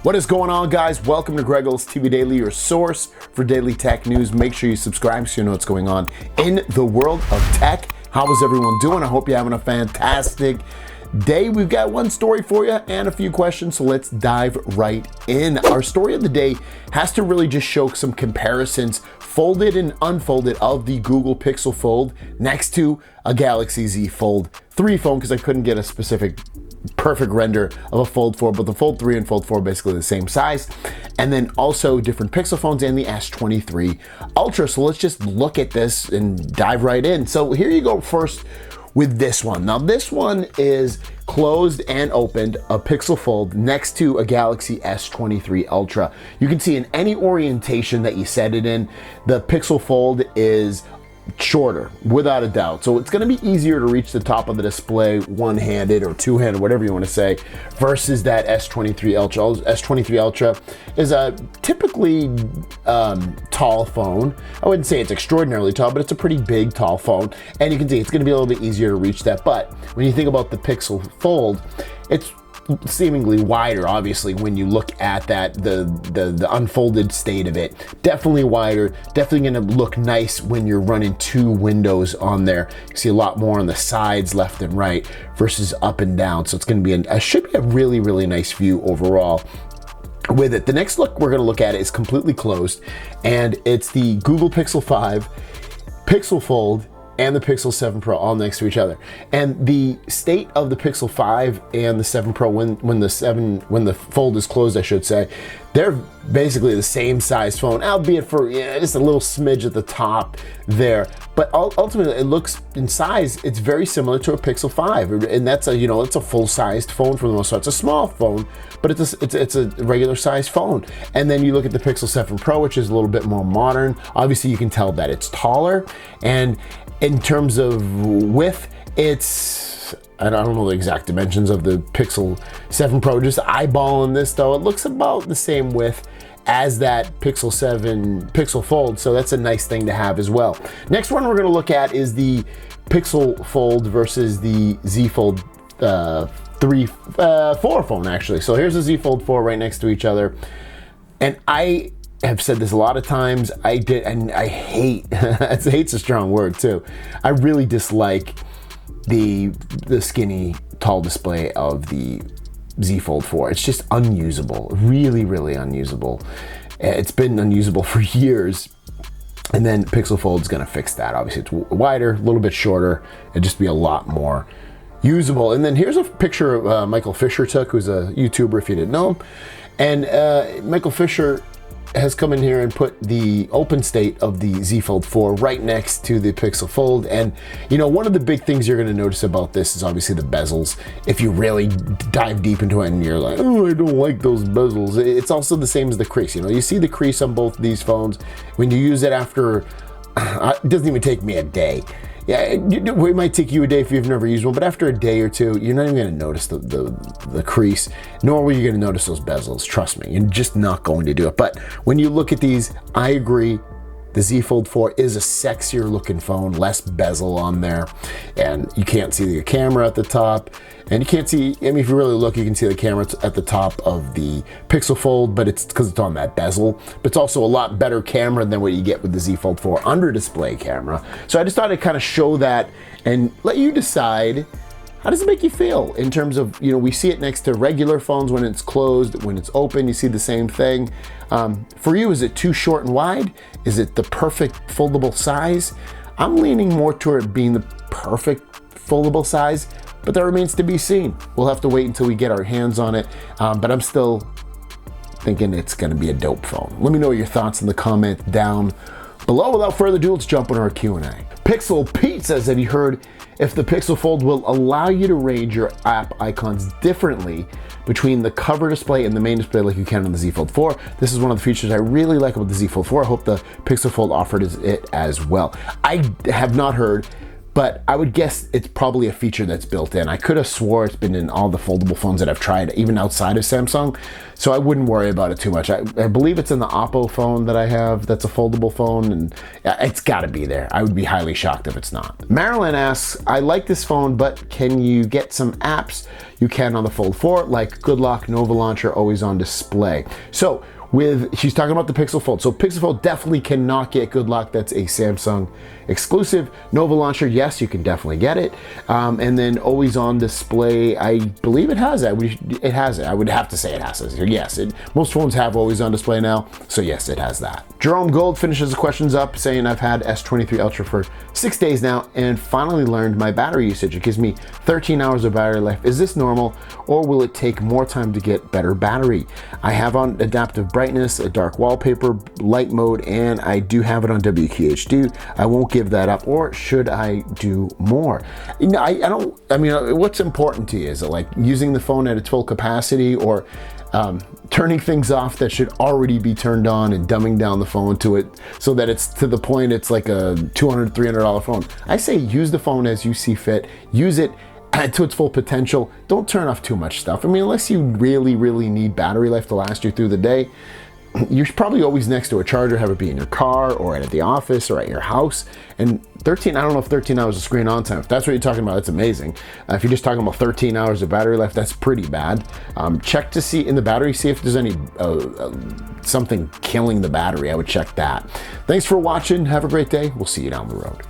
What is going on, guys? Welcome to Greggles TV Daily, your source for daily tech news. Make sure you subscribe so you know what's going on in the world of tech. How is everyone doing? I hope you're having a fantastic day. We've got one story for you and a few questions, so let's dive right in. Our story of the day has to really just show some comparisons, folded and unfolded, of the Google Pixel Fold next to a Galaxy Z Fold 3 phone, because I couldn't get a specific perfect render of a Fold 4, but the Fold 3 and Fold 4 are basically the same size. And then also different Pixel phones and the S23 Ultra. So let's just look at this and dive right in. So here you go first with this one. Now this one is closed and opened, a Pixel Fold next to a Galaxy S23 Ultra. You can see in any orientation that you set it in, the Pixel Fold is shorter, without a doubt. So it's going to be easier to reach the top of the display one-handed or two-handed, whatever you want to say, versus that S23 Ultra. S23 Ultra is a typically tall phone. I wouldn't say it's extraordinarily tall, but it's a pretty big, tall phone. And you can see it's going to be a little bit easier to reach that. But when you think about the Pixel Fold, it's seemingly wider, obviously, when you look at that, the unfolded state of it. Definitely wider, definitely gonna look nice when you're running two windows on there. You see a lot more on the sides, left and right, versus up and down. So it's gonna be should be a really, really nice view overall with it. The next look we're gonna look at is completely closed, and it's the Google Pixel 5, Pixel Fold, and the Pixel 7 Pro all next to each other. And the state of the Pixel 5 and the 7 Pro, when the Fold is closed, I should say, they're basically the same size phone, albeit for just a little smidge at the top there. But ultimately, it looks, in size, it's very similar to a Pixel 5, and that's it's a full-sized phone for the most part. It's a small phone, but it's a regular-sized phone. And then you look at the Pixel 7 Pro, which is a little bit more modern. Obviously, you can tell that it's taller, and in terms of width, I don't know the exact dimensions of the Pixel 7 Pro. Just eyeballing this though, it looks about the same width as that Pixel 7 Pixel Fold, so that's a nice thing to have as well. Next one we're going to look at is the Pixel Fold versus the Z Fold 4 phone, actually. So here's the Z Fold 4 right next to each other, and I have said this a lot of times. I hate, hate's a strong word too. I really dislike the skinny, tall display of the Z Fold 4. It's just unusable, really, really unusable. It's been unusable for years. And then Pixel Fold's gonna fix that. Obviously it's wider, a little bit shorter, and just be a lot more usable. And then here's a picture Michael Fisher took, who's a YouTuber if you didn't know him. And Michael Fisher has come in here and put the open state of the Z Fold 4 right next to the Pixel Fold. And one of the big things you're going to notice about this is obviously the bezels. If you really dive deep into it and you're like, oh, I don't like those bezels, it's also the same as the crease. You see the crease on both these phones. When you use it after, it doesn't even take me a day. Yeah, it might take you a day if you've never used one, but after a day or two, you're not even going to notice the crease, nor are you going to notice those bezels. Trust me, you're just not going to do it. But when you look at these, I agree, the Z Fold 4 is a sexier looking phone, less bezel on there, and you can't see the camera at the top, and you can't see, if you really look, you can see the camera at the top of the Pixel Fold, but it's because it's on that bezel. But it's also a lot better camera than what you get with the Z Fold 4 under display camera. So I just thought I'd kind of show that and let you decide, how does it make you feel in terms of, we see it next to regular phones when it's closed, when it's open, you see the same thing. For you, is it too short and wide? Is it the perfect foldable size? I'm leaning more toward being the perfect foldable size, but that remains to be seen. We'll have to wait until we get our hands on it, but I'm still thinking it's gonna be a dope phone. Let me know your thoughts in the comment down below. Without further ado, let's jump into our Q&A. Pixel Pete says, have you heard if the Pixel Fold will allow you to range your app icons differently between the cover display and the main display like you can on the Z Fold 4? This is one of the features I really like about the Z Fold 4. I hope the Pixel Fold offered it as well. I have not heard, but I would guess it's probably a feature that's built in. I could have swore it's been in all the foldable phones that I've tried, even outside of Samsung, so I wouldn't worry about it too much. I believe it's in the Oppo phone that I have that's a foldable phone, and it's got to be there. I would be highly shocked if it's not. Marilyn asks, I like this phone, but can you get some apps you can on the Fold 4, like Good Lock, Nova Launcher, always on display? So she's talking about the Pixel Fold. So Pixel Fold definitely cannot get Good Lock. That's a Samsung exclusive. Nova Launcher, yes, you can definitely get it. And then always on display, I believe it has that. It has it. I would have to say it has it. Yes, most phones have always on display now. So yes, it has that. Jerome Gold finishes the questions up saying, I've had S23 Ultra for 6 days now and finally learned my battery usage. It gives me 13 hours of battery life. Is this normal, or will it take more time to get better battery? I have on adaptive brightness, a dark wallpaper, light mode, and I do have it on WQHD. I won't give that up, or should I do more? You know, I mean, what's important to you? Is it like using the phone at its full capacity, or turning things off that should already be turned on and dumbing down the phone to it so that it's to the point it's like a $200, $300 phone? I say use the phone as you see fit. Use it to its full potential. Don't turn off too much stuff. I mean, unless you really, really need battery life to last you through the day, you're probably always next to a charger, have it be in your car or at the office or at your house. And I don't know if 13 hours of screen on time, if that's what you're talking about, that's amazing. If you're just talking about 13 hours of battery life, that's pretty bad. Check to see in the battery, see if there's any something killing the battery. I would check that. Thanks for watching. Have a great day. We'll see you down the road.